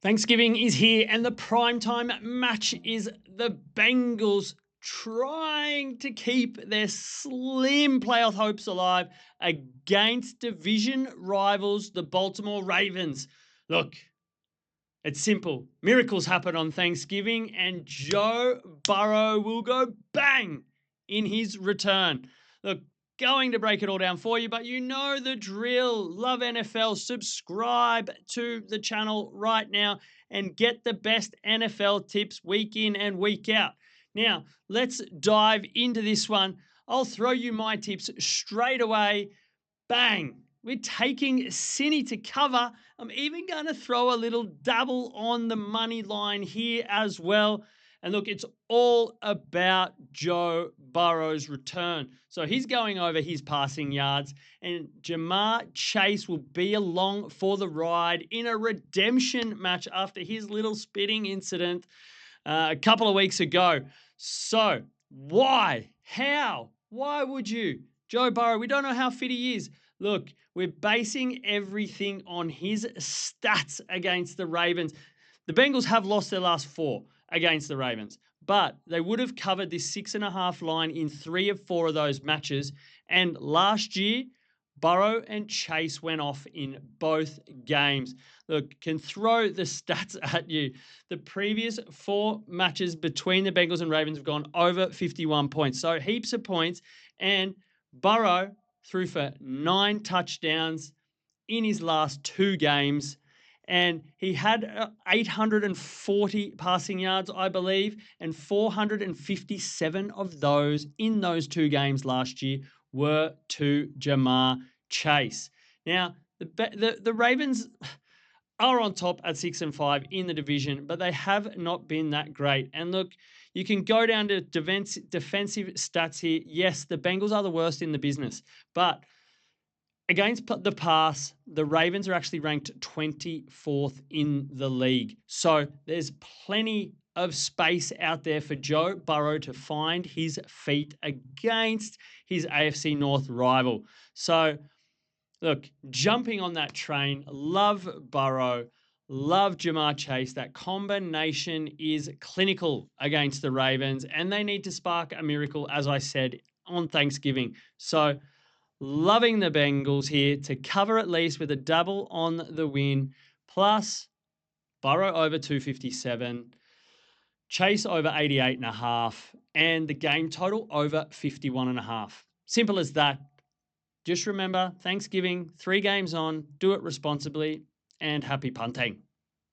Thanksgiving is here, and the primetime match is the Bengals trying to keep their slim playoff hopes alive against division rivals, the Baltimore Ravens. Look, it's simple. Miracles happen on Thanksgiving, and Joe Burrow will go bang in his return. Look, going to break it all down for you, but you know the drill. Love NFL. Subscribe to the channel right now and get the best NFL tips week in and week out. Now, let's dive into this one. I'll throw you my tips straight away. Bang. We're taking Cinny to cover. I'm even going to throw a little double on the money line here as well. And look, it's all about Joe Burrow's return. So he's going over his passing yards, and Ja'Marr Chase will be along for the ride in a redemption match after his little spitting incident a couple of weeks ago. So why? How? Why would you? Joe Burrow, we don't know how fit he is. Look, we're basing everything on his stats against the Ravens. The Bengals have lost their last 4 against the Ravens, but they would have covered this 6.5 line in 3 of 4 of those matches. And last year, Burrow and Chase went off in both games. Look, can throw the stats at you. The previous 4 matches between the Bengals and Ravens have gone over 51 points. So heaps of points. And Burrow threw for 9 touchdowns in his last 2 games. And he had 840 passing yards, I believe, and 457 of those in those 2 games last year were to Ja'Marr Chase. Now, the Ravens are on top at 6-5 in the division, but they have not been that great. And look, you can go down to defensive stats here. Yes, the Bengals are the worst in the business, but against the pass, the Ravens are actually ranked 24th in the league. So there's plenty of space out there for Joe Burrow to find his feet against his AFC North rival. So look, jumping on that train, love Burrow, love Ja'Marr Chase. That combination is clinical against the Ravens, and they need to spark a miracle, as I said, on Thanksgiving. So loving the Bengals here to cover at least with a double on the win, plus Burrow over 257, Chase over 88.5, and the game total over 51.5. Simple as that. Just remember, Thanksgiving, 3 games on, do it responsibly, and happy punting.